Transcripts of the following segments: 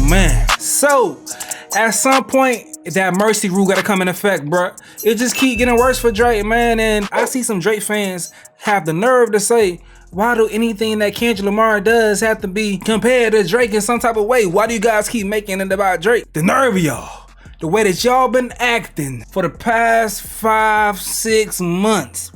man. So, at some point, that mercy rule gotta come in effect, bruh. It just keep getting worse for Drake, man. And I see some Drake fans have the nerve to say, why do anything that Kendrick Lamar does have to be compared to Drake in some type of way? Why do you guys keep making it about Drake? The nerve of y'all. The way that y'all been acting for the past 5-6 months.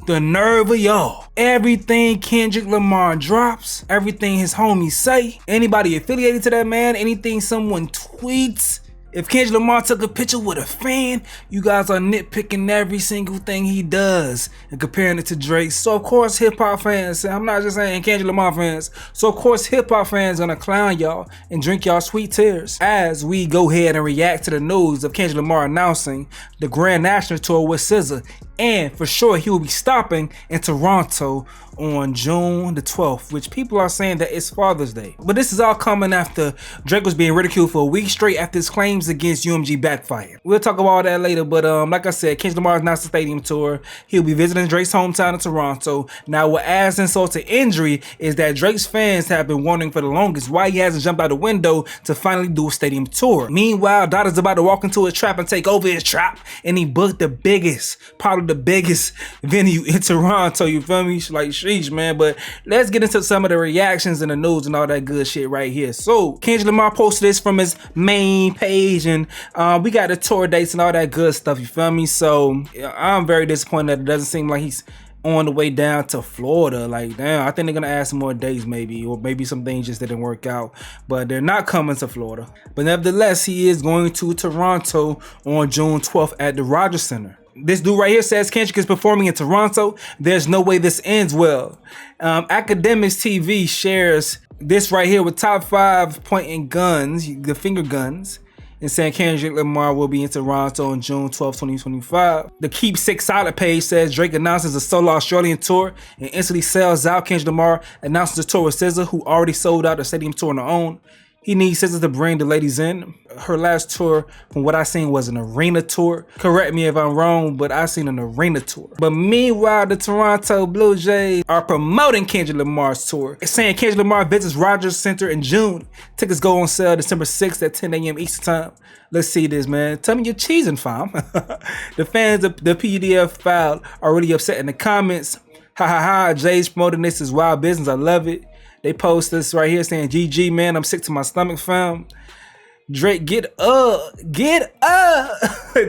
The nerve of y'all. Everything Kendrick Lamar drops, everything his homies say, anybody affiliated to that man, anything someone tweets. If Kendrick Lamar took a picture with a fan, you guys are nitpicking every single thing he does and comparing it to Drake. So of course hip hop fans, I'm not just saying Kendrick Lamar fans, so of course hip hop fans gonna clown y'all and drink y'all sweet tears as we go ahead and react to the news of Kendrick Lamar announcing the Grand National Tour with SZA. And for sure he will be stopping in Toronto on June the 12th, which people are saying that it's Father's Day. But this is all coming after Drake was being ridiculed for a week straight after his claims against UMG backfired. We'll talk about all that later, but like I said, Kendrick Lamar's announced the stadium tour. He'll be visiting Drake's hometown in Toronto. Now what adds insult to injury is that Drake's fans have been wondering for the longest why he hasn't jumped out the window to finally do a stadium tour. Meanwhile, Donda's about to walk into a trap and take over his trap, and he booked the biggest, probably the biggest venue in Toronto, you feel me? Like, sheesh, man. But let's get into some of the reactions and the news and all that good shit right here. So Kendrick Lamar posted this from his main page, and we got the tour dates and all that good stuff, you feel me? So yeah, I'm very disappointed that it doesn't seem like he's on the way down to Florida. Like, damn, I think they're gonna add some more days maybe, or maybe some things just didn't work out, but they're not coming to Florida. But nevertheless, he is going to Toronto on June 12th at the Rogers Center. This dude right here says Kendrick is performing in Toronto. There's no way this ends well. Academics TV shares this right here with top 5 pointing guns, the finger guns, and saying Kendrick Lamar will be in Toronto on June 12, 2025. The Keep Six Solid page says Drake announces a solo Australian tour and instantly sells out. Kendrick Lamar announces a tour with SZA, who already sold out the stadium tour on her own. He needs SZA to bring the ladies in. Her last tour, from what I seen, was an arena tour. Correct me if I'm wrong, but I seen an arena tour. But meanwhile, the Toronto Blue Jays are promoting Kendrick Lamar's tour. It's saying Kendrick Lamar visits Rogers Center in June. Tickets go on sale December 6th at 10 a.m. Eastern Time. Let's see this, man. Tell me you're cheesing, fam. The fans of the PDF file are really upset in the comments. Ha ha ha, Jay's promoting this is wild business. I love it. They post this right here saying, GG, man, I'm sick to my stomach, fam. Drake, get up. Get up.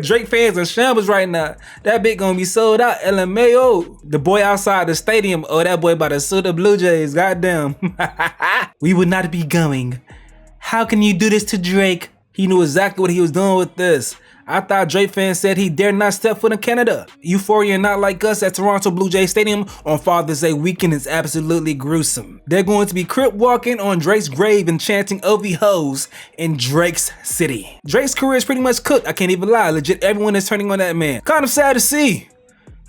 Drake fans in shambles right now. That bit gonna be sold out. LMAO. The boy outside the stadium. Oh, that boy about to sue the Blue Jays. Goddamn. We would not be going. How can you do this to Drake? He knew exactly what he was doing with this. I thought Drake fans said he dare not step foot in Canada. Euphoria Not Like Us at Toronto Blue Jay Stadium on Father's Day weekend is absolutely gruesome. They're going to be crip walking on Drake's grave and chanting OV hoes in Drake's city. Drake's career is pretty much cooked, I can't even lie. Legit, everyone is turning on that man. Kind of sad to see.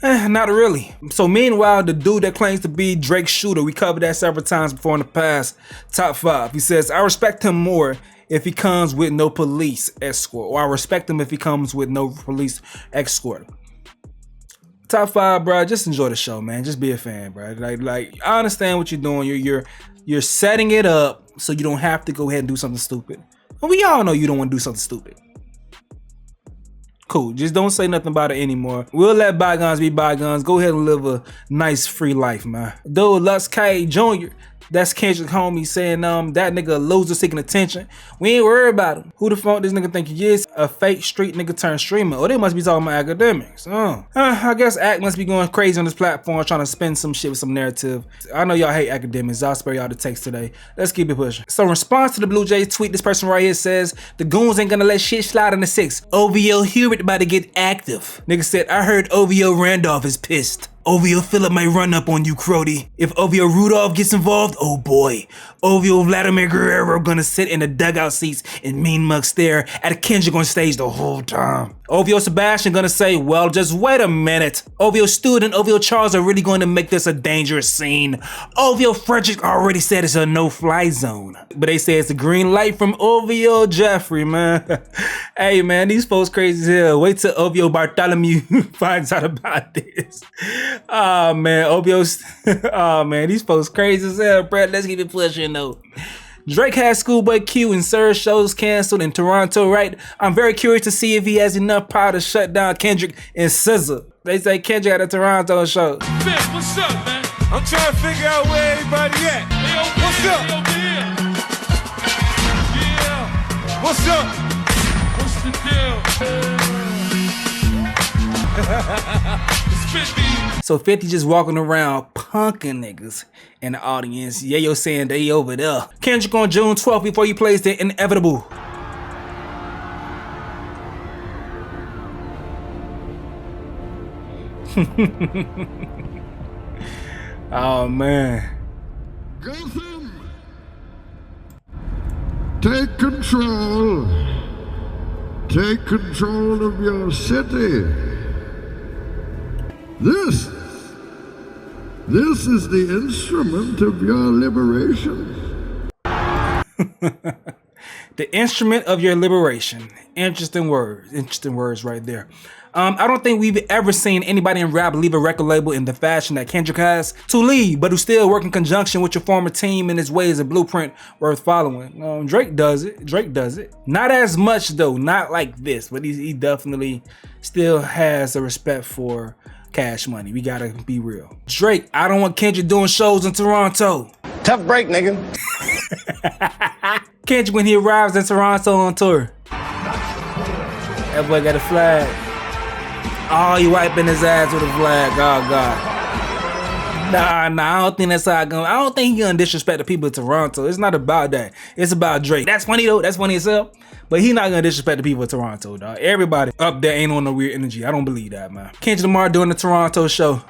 Not really. So meanwhile, the dude that claims to be Drake's shooter, we covered that several times before in the past, top 5. He says, I respect him more if he comes with no police escort, or I respect him if he comes with no police escort. Top 5, bro. Just enjoy the show, man. Just be a fan, bro. Like I understand what you're doing. You're setting it up so you don't have to go ahead and do something stupid. And we all know you don't want to do something stupid. Cool. Just don't say nothing about it anymore. We'll let bygones be bygones. Go ahead and live a nice free life, man. Dude, Lux K Jr. That's Kendrick homie saying that nigga a loser seeking attention. We ain't worried about him. Who the fuck this nigga think he is? A fake street nigga turned streamer. Oh, they must be talking about academics. I guess Act must be going crazy on this platform trying to spin some shit with some narrative. I know y'all hate academics. I'll spare y'all the text today. Let's keep it pushing. So in response to the Blue Jays tweet, this person right here says, the goons ain't gonna let shit slide in the 6. OVO Hewitt about to get active. Nigga said, I heard OVO Randolph is pissed. OVO Phillip may run up on you, Crody. If OVO Rudolph gets involved, oh boy. OVO Vladimir Guerrero gonna sit in the dugout seats and mean mug stare at Kendrick on stage the whole time. OVO Sebastian gonna say, well, just wait a minute. OVO Student, OVO Charles are really going to make this a dangerous scene. OVO Frederick already said it's a no-fly zone. But they say it's a green light from OVO Jeffrey, man. Hey, man, these folks crazy as hell. Wait till OVO Bartholomew finds out about this. Oh man, OVO, oh man, these folks crazy as hell, bro. Let's keep it pushing though. Drake has Schoolboy Q and Sir shows canceled in Toronto, right? I'm very curious to see if he has enough power to shut down Kendrick and SZA. They say Kendrick at a Toronto show. Vic, what's up, man? I'm trying to figure out where everybody at. What's up? Yeah. What's up? What's the deal? It's 50. So 50 just walking around punking niggas in the audience. Yayo saying they over there. Kendrick on June 12th before he plays the inevitable. Oh man. Gotham, take control. Take control of your city. This is the instrument of your liberation. The instrument of your liberation. Interesting words right there. I don't think we've ever seen anybody in rap leave a record label in the fashion that Kendrick has to leave, but who still work in conjunction with your former team in his way is a blueprint worth following. Drake does it. Not as much though, not like this, but he definitely still has a respect for Cash Money. We gotta be real. Drake, I don't want Kendrick doing shows in Toronto. Tough break, nigga. Kendrick, when he arrives in Toronto on tour, that boy got a flag. Oh, he wiping his ass with a flag. Oh God. Nah, I don't think that's how I go. I don't think he gonna disrespect the people of Toronto. It's not about that. It's about Drake. That's funny though. That's funny itself. But he not gonna disrespect the people of Toronto, dog. Everybody up there ain't on no weird energy. I don't believe that, man. Kendrick Lamar doing the Toronto show.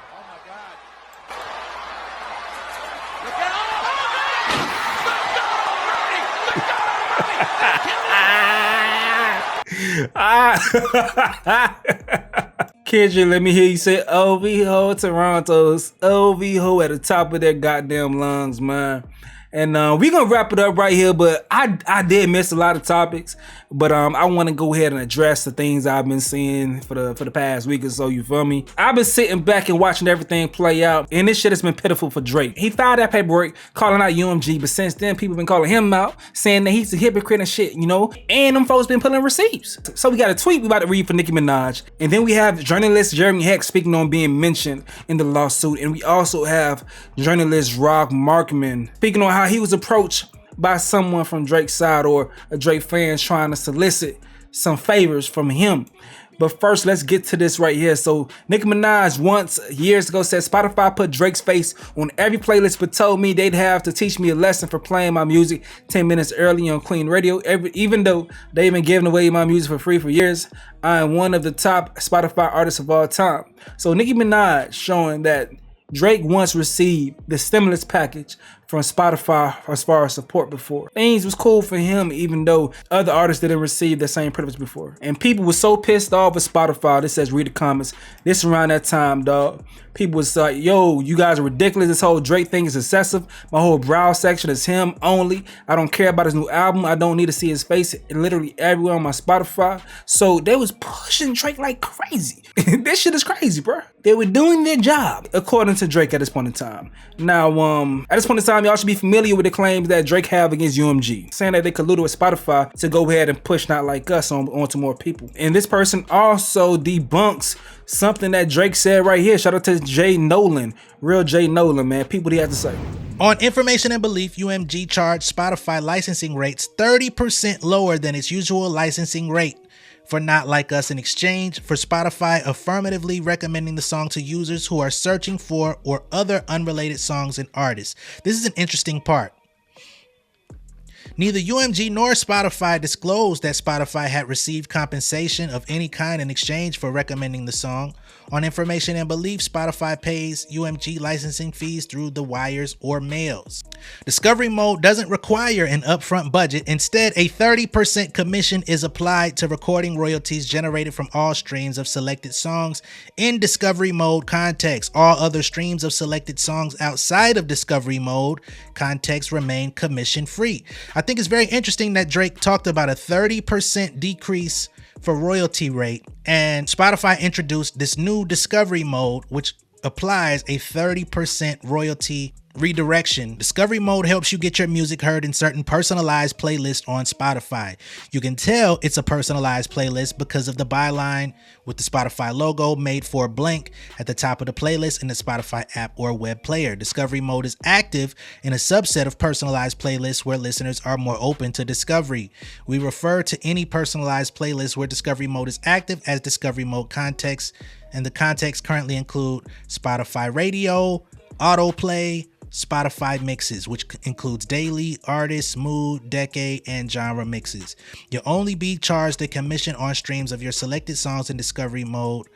Kendrick, let me hear you say OV ho, Toronto's OV ho at the top of their goddamn lungs, man. And we gonna wrap it up right here, but I did miss a lot of topics, but I want to go ahead and address the things I've been seeing for the past week or so. You feel me? I've been sitting back and watching everything play out, and this shit has been pitiful for Drake. He filed that paperwork calling out UMG, but since then people been calling him out, saying that he's a hypocrite and shit, you know. And them folks been pulling receipts. So we got a tweet we about to read for Nicki Minaj, and then we have journalist Jeremy Heck speaking on being mentioned in the lawsuit, and we also have journalist Rob Markman speaking on how he was approached by someone from Drake's side or a Drake fan trying to solicit some favors from him. But first, let's get to this right here. So Nicki Minaj once years ago said Spotify put Drake's face on every playlist but told me they'd have to teach me a lesson for playing my music 10 minutes early on clean radio. Even though they've been giving away my music for free for years, I am one of the top Spotify artists of all time. So Nicki Minaj showing that Drake once received the stimulus package from Spotify as far as support before. Things was cool for him even though other artists didn't receive the same privilege before. And people were so pissed off with Spotify. This says read the comments. This around that time, dog. People was like, yo, you guys are ridiculous. This whole Drake thing is excessive. My whole browse section is him only. I don't care about his new album. I don't need to see his face literally everywhere on my Spotify. So they was pushing Drake like crazy. This shit is crazy, bro. They were doing their job, according to Drake at this point in time. Now, at this point in time, y'all should be familiar with the claims that Drake have against UMG, saying that they colluded with Spotify to go ahead and push Not Like Us onto more people. And this person also debunks something that Drake said right here. Shout out to Jay Nolan, real Jay Nolan, man. People, what he had to say. On information and belief, UMG charged Spotify licensing rates 30% lower than its usual licensing rate for Not Like Us in exchange for Spotify affirmatively recommending the song to users who are searching for or other unrelated songs and artists. This is an interesting part. Neither UMG nor Spotify disclosed that Spotify had received compensation of any kind in exchange for recommending the song. On information and belief, Spotify pays UMG licensing fees through the wires or mails. Discovery mode doesn't require an upfront budget. Instead, a 30% commission is applied to recording royalties generated from all streams of selected songs in discovery mode context. All other streams of selected songs outside of discovery mode context remain commission free. I think it's very interesting that Drake talked about a 30% decrease for royalty rate, and Spotify introduced this new discovery mode which applies a 30% royalty Redirection. Discovery mode helps you get your music heard in certain personalized playlists on Spotify. You can tell it's a personalized playlist because of the byline with the Spotify logo made for blank at the top of the playlist in the Spotify app or web player. Discovery mode is active in a subset of personalized playlists where listeners are more open to discovery. We refer to any personalized playlist where discovery mode is active as discovery mode context, and the contexts currently include Spotify radio, autoplay, Spotify mixes, which includes daily, artist, mood, decade, and genre mixes. You'll only be charged a commission on streams of your selected songs in discovery mode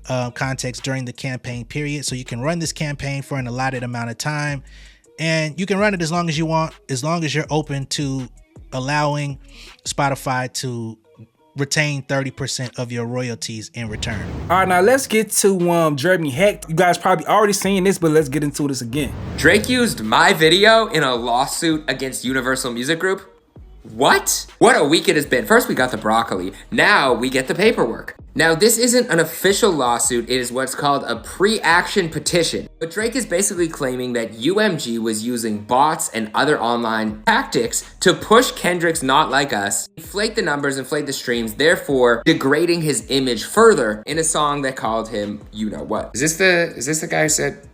context during the campaign period. So you can run this campaign for an allotted amount of time, and you can run it as long as you want, as long as you're open to allowing Spotify to retain 30% of your royalties in return. All right, now let's get to Jeremy Heck. You guys probably already seen this, but let's get into this again. Drake used my video in a lawsuit against Universal Music Group? What? What a week it has been. First we got the broccoli, now we get the paperwork. Now this isn't an official lawsuit, it is what's called a pre-action petition. But Drake is basically claiming that UMG was using bots and other online tactics to push Kendrick's Not Like Us, inflate the numbers, inflate the streams, therefore degrading his image further in a song that called him you know what. Is this the guy who said,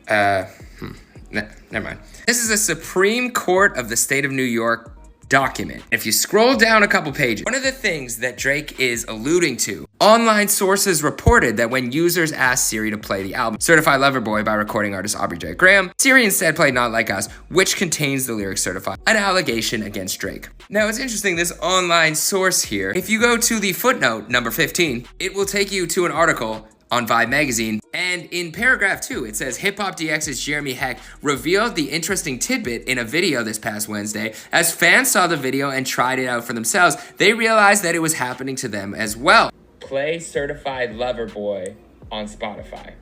never mind. This is a Supreme Court of the state of New York document. If you scroll down a couple pages, one of the things that Drake is alluding to, online sources reported that when users asked Siri to play the album Certified Lover Boy by recording artist Aubrey J. Graham, Siri instead played Not Like Us, which contains the lyric Certified, an allegation against Drake. Now it's interesting, this online source here, if you go to the footnote number 15, it will take you to an article on Vibe magazine, and in paragraph 2 it says Hip Hop DX's Jeremy Heck revealed the interesting tidbit in a video this past Wednesday. As fans saw the video and tried it out for themselves, they realized that it was happening to them as well. Play Certified Lover Boy on Spotify.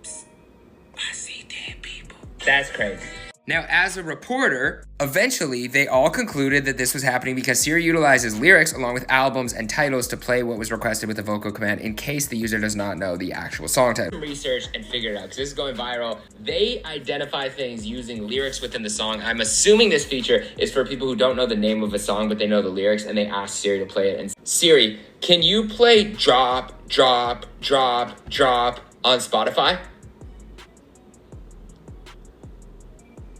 Psst, I see dead people. That's crazy. Now, as a reporter, eventually they all concluded that this was happening because Siri utilizes lyrics along with albums and titles to play what was requested with a vocal command in case the user does not know the actual song title. Research and figure it out because this is going viral. They identify things using lyrics within the song. I'm assuming this feature is for people who don't know the name of a song, but they know the lyrics, and they ask Siri to play it. And Siri, can you play Drop, Drop, Drop, Drop on Spotify?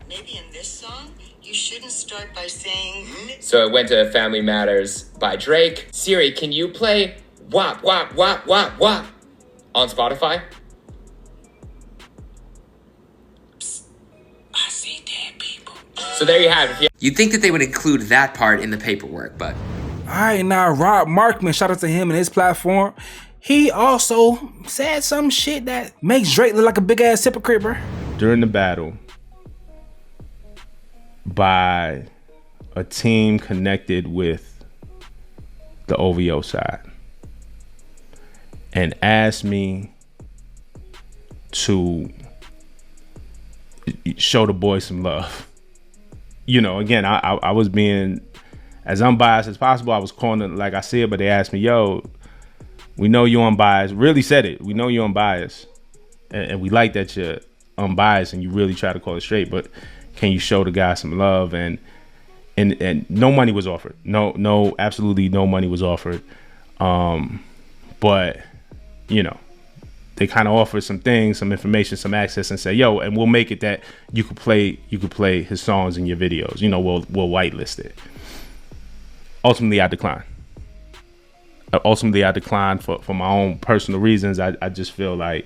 Maybe in this song, you shouldn't start by saying... So it went to Family Matters by Drake. Siri, can you play Wop, Wop, Wop, Wop, Wop on Spotify? Psst, I see dead people. So there you have it. You'd think that they would include that part in the paperwork, but... All right, now Rob Markman, shout out to him and his platform. He also said some shit that makes Drake look like a big ass hypocrite, bro. During the battle, by a team connected with the OVO side, and asked me to show the boys some love. You know, again, I was being as unbiased as possible. I was calling it like I see it, but they asked me, yo, we know you're unbiased. Really said it. We know you're unbiased. And we like that you're unbiased and you really try to call it straight, but can you show the guy some love? And no money was offered. No, absolutely no money was offered. But, you know, they kind of offered some things, some information, some access, and say, yo, and we'll make it that you could play his songs in your videos. You know, we'll whitelist it. Ultimately, I declined. For my own personal reasons. I just feel like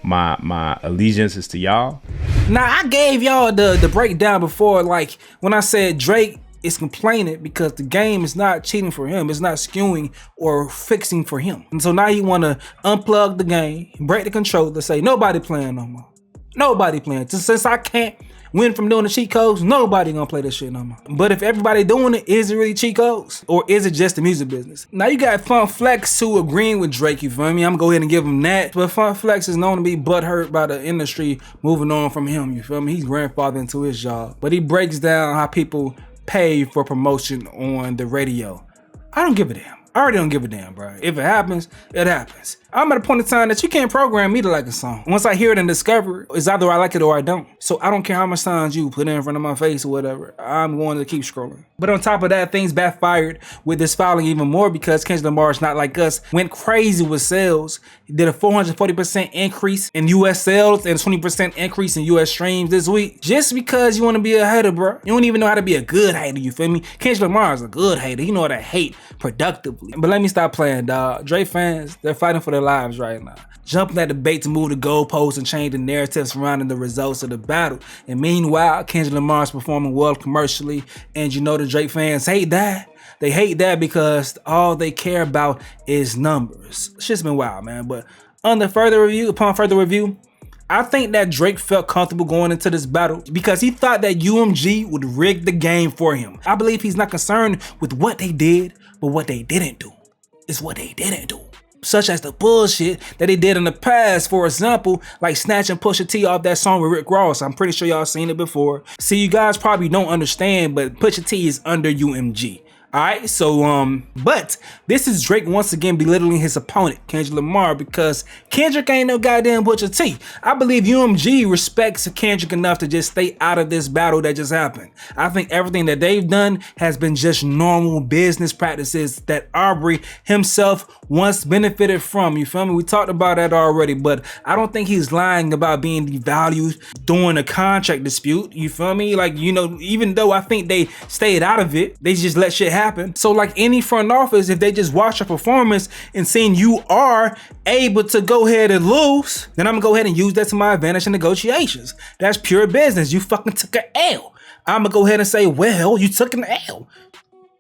my allegiance is to y'all. Now I gave y'all the breakdown before, like when I said Drake is complaining because the game is not cheating for him, it's not skewing or fixing for him. And so now you want to unplug the game, break the controller, say nobody playing no more. Nobody playing. Since I can't win from doing the cheat codes, nobody gonna play this shit no more. But if everybody doing it, is it really cheat codes? Or is it just the music business? Now you got Funk Flex who agreeing with Drake, you feel me? I'm gonna go ahead and give him that. But Funk Flex is known to be butthurt by the industry moving on from him, you feel me? He's grandfathered into his job. But he breaks down how people pay for promotion on the radio. I don't give a damn. I already don't give a damn, bro. If it happens, it happens. I'm at a point in time that you can't program me to like a song. Once I hear it and discover it, it's either I like it or I don't. So I don't care how much times you put it in front of my face or whatever. I'm going to keep scrolling. But on top of that, things backfired with this filing even more because Kendrick Lamar, Not Like Us, went crazy with sales. He did a 440% increase in US sales and a 20% increase in US streams this week. Just because you want to be a hater, bro. You don't even know how to be a good hater, you feel me? Kendrick Lamar is a good hater. You know how to hate productively. But let me stop playing, dog. Drake fans, they're fighting for their lives right now. Jumping that debate to move the goalposts and change the narrative surrounding the results of the battle. And meanwhile, Kendrick Lamar is performing well commercially. And you know the Drake fans hate that. They hate that because all they care about is numbers. Shit's been wild, man. But upon further review, I think that Drake felt comfortable going into this battle because he thought that UMG would rig the game for him. I believe he's not concerned with what they did, but what they didn't do. It's what they didn't do. Such as the bullshit that they did in the past, for example, like snatching Pusha T off that song with Rick Ross. I'm pretty sure y'all seen it before. See, you guys probably don't understand, but Pusha T is under UMG. Alright, so but this is Drake once again belittling his opponent, Kendrick Lamar, because Kendrick ain't no goddamn Pusha T. I believe UMG respects Kendrick enough to just stay out of this battle that just happened. I think everything that they've done has been just normal business practices that Aubrey himself once benefited from. You feel me? We talked about that already, but I don't think he's lying about being devalued during a contract dispute. You feel me? Like, you know, even though I think they stayed out of it, they just let shit happen. So like any front office, if they just watch your performance and seeing you are able to go ahead and lose, then I'm gonna go ahead and use that to my advantage in negotiations. That's pure business. You fucking took an L. I'm gonna go ahead and say, well, you took an L.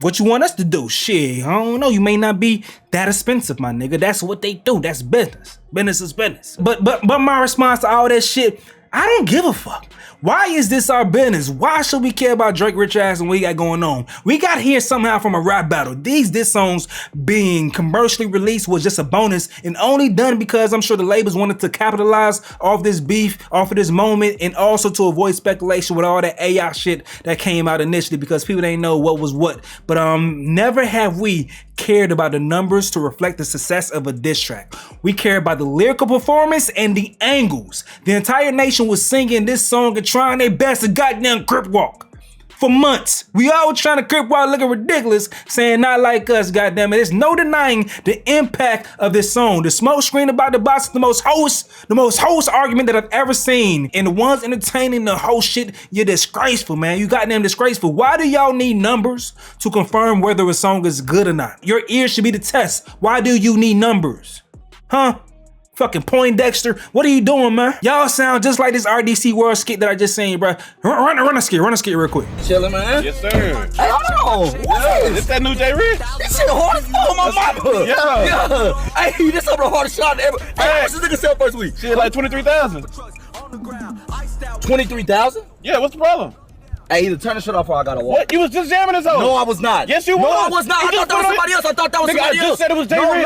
What you want us to do? Shit, I don't know. You may not be that expensive, my nigga. That's what they do. That's business. Business is business. But my response to all that shit, I don't give a fuck. Why is this our business? Why should we care about Drake rich ass and what he got going on? We got here somehow from a rap battle. These diss songs being commercially released was just a bonus and only done because I'm sure the labels wanted to capitalize off this beef, off of this moment, and also to avoid speculation with all that AI shit that came out initially because people didn't know what was what. But never have we cared about the numbers to reflect the success of a diss track. We care about the lyrical performance and the angles. The entire nation was singing this song and trying their best to goddamn crip walk. For months, we all were trying to crip walk looking ridiculous, saying not like us, goddamn it. There's no denying the impact of this song. The smoke screen about the box is the most host argument that I've ever seen. And the ones entertaining the whole shit, you're disgraceful, man. You goddamn disgraceful. Why do y'all need numbers to confirm whether a song is good or not? Your ears should be the test. Why do you need numbers? Huh? Fucking Poindexter, what are you doing, man? Y'all sound just like this RDC World skit that I just seen, bro. Run a skit real quick. Chillin', man. Yes, sir. Hey, hold on. What is It's that new J Rich? this? Shit hard as fuck, my mama. Yeah. Hey, this some of the hardest shot ever. Hey, what's this nigga sell first week? Shit, like 23,000. 23,000? Yeah, what's the problem? Hey, either turn the shit off or I gotta walk. What? You was just jamming this on. No, I was not. Yes, you No, was. I was not. You I just thought that was put it- somebody else. I thought that was Nigga, somebody I just else. said it was Jay no, Rich.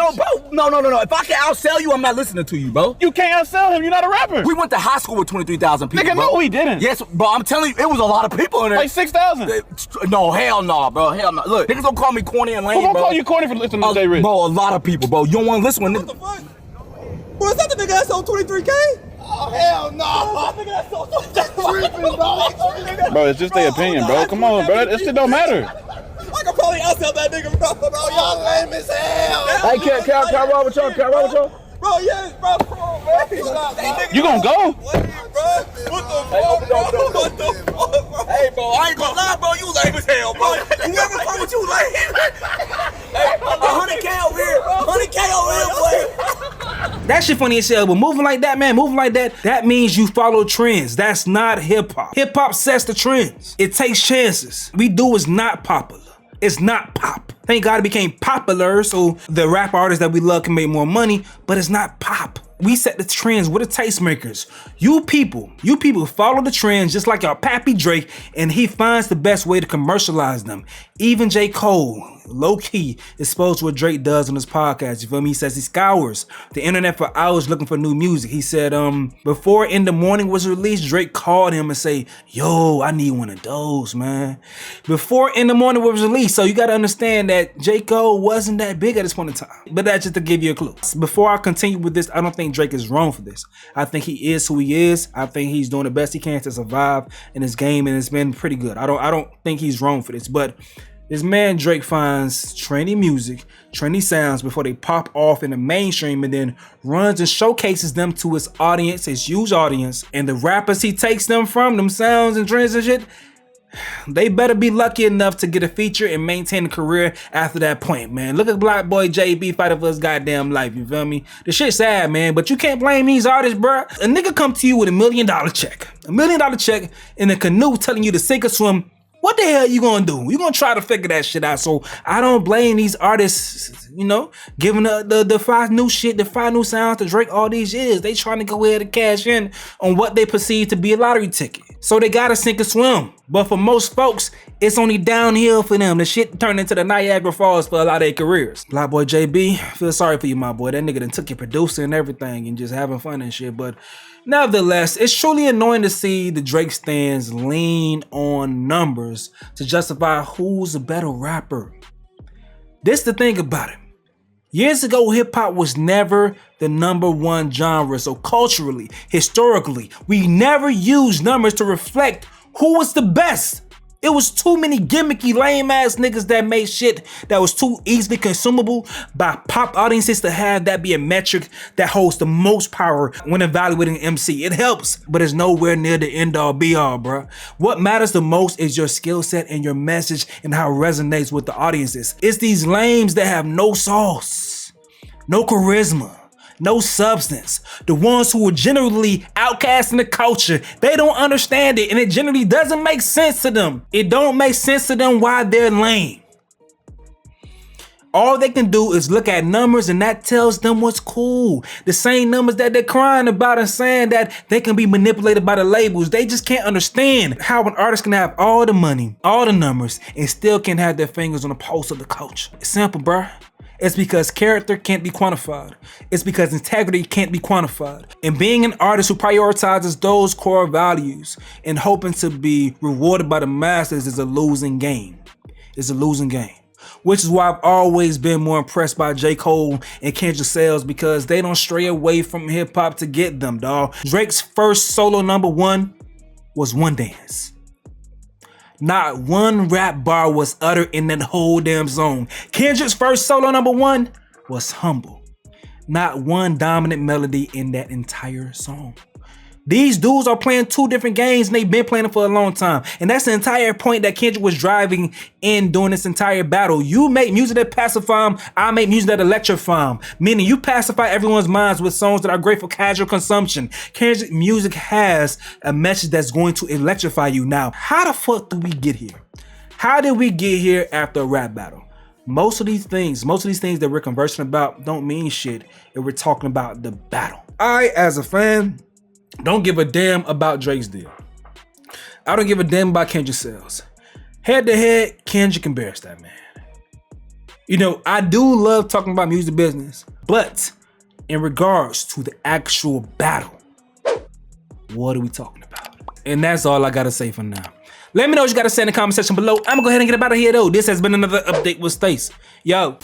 No, bro. No. If I can outsell you, I'm not listening to you, bro. You can't outsell him. You're not a rapper. We went to high school with 23,000 people, Nigga, bro. no, we didn't. Yes, bro. I'm telling you, it was a lot of people in there. Like 6,000. No, hell no, bro. Hell no. Look, niggas gonna call me corny and lame, Who gonna bro. call you corny for listening to J Rich? Bro, a lot of people, bro. You don't want to listen when niggas. Bro, is that the big ass on 23K? Oh, hell no. Bro, it's just their opinion, bro. Come on, bro. This shit don't matter. I could probably outsell that nigga, bro. Y'all lame as hell. Hey, can I roll with y'all? Can I roll with y'all? Bro, yes, bro. Come on, bro. You gonna go? What the fuck, bro? What the fuck, bro? Hey, bro, I ain't gonna lie, bro. You lame as hell, bro. Whoever fuck with you lame. Hey, 100K over here. 100K over here, boy. That shit funny as hell, but moving like that, man, moving like that, that means you follow trends. That's not hip hop. Hip hop sets the trends. It takes chances. We do is not popular. It's not pop. Thank God it became popular so the rap artists that we love can make more money, but it's not pop. We set the trends. We're the tastemakers. You people follow the trends just like our Pappy Drake, and he finds the best way to commercialize them. Even J. Cole, low-key exposed what Drake does on his podcast. You feel me? He says he scours the internet for hours looking for new music. He said, before In the Morning was released, Drake called him and say, yo, I need one of those, man. Before In the Morning was released. So you got to understand that J. Cole wasn't that big at this point in time. But that's just to give you a clue. Before I continue with this, I don't think Drake is wrong for this. I think he is who he is. I think he's doing the best he can to survive in this game, and it's been pretty good. I don't think he's wrong for this, but this man Drake finds trendy music, trendy sounds before they pop off in the mainstream, and then runs and showcases them to his audience, his huge audience, and the rappers he takes them from, them sounds and trends and shit, they better be lucky enough to get a feature and maintain a career after that point, man. Look at Black Boy JB fighting for his goddamn life, you feel me? The shit's sad, man, but you can't blame these artists, bruh. A nigga come to you with $1 million check. $1 million check in a canoe telling you to sink or swim. What the hell you gonna do? You gonna try to figure that shit out. So I don't blame these artists, you know, giving the 5 new shit, the 5 new sounds to Drake all these years. They trying to go ahead and cash in on what they perceive to be a lottery ticket. So they gotta sink or swim. But for most folks, it's only downhill for them. The shit turned into the Niagara Falls for a lot of their careers. Black Boy JB, feel sorry for you, my boy. That nigga done took your producer and everything and just having fun and shit. But nevertheless, it's truly annoying to see the Drake stans lean on numbers to justify who's a better rapper. This the thing about it. Years ago, hip-hop was never the #1 genre. So culturally, historically, we never used numbers to reflect who was the best. It was too many gimmicky, lame-ass niggas that made shit that was too easily consumable by pop audiences to have that be a metric that holds the most power when evaluating MC. It helps, but it's nowhere near the end-all, be-all, bro. What matters the most is your skill set and your message and how it resonates with the audiences. It's these lames that have no sauce, no charisma, no substance. The ones who are generally outcast in the culture, they don't understand it, and it generally doesn't make sense to them. It don't make sense to them why they're lame. All they can do is look at numbers, and that tells them what's cool. The same numbers that they're crying about and saying that they can be manipulated by the labels. They just can't understand how an artist can have all the money, all the numbers, and still can have their fingers on the pulse of the culture. It's simple, bruh. It's because character can't be quantified. It's because integrity can't be quantified. And being an artist who prioritizes those core values and hoping to be rewarded by the masses is a losing game. It's a losing game. Which is why I've always been more impressed by J. Cole and Kendrick Lamar, because they don't stray away from hip hop to get them, dawg. Drake's first solo #1 was One Dance. Not one rap bar was uttered in that whole damn song. Kendrick's first solo #1 was Humble. Not one dominant melody in that entire song. These dudes are playing 2 different games, and they've been playing it for a long time. And that's the entire point that Kendrick was driving in during this entire battle. You make music that pacify them, I make music that electrify them. Meaning you pacify everyone's minds with songs that are great for casual consumption. Kendrick music has a message that's going to electrify you. Now, how the fuck did we get here? How did we get here after a rap battle? Most of these things that we're conversing about don't mean shit if we're talking about the battle. I, as a fan, don't give a damn about Drake's deal. I don't give a damn about Kendrick sales. Head to head, Kendrick embarrassed that man. You know, I do love talking about music business, but in regards to the actual battle, what are we talking about? And that's all I gotta say for now. Let me know what you gotta say in the comment section below. I'm gonna go ahead and get up out of here though. This has been another update with Stace. Yo.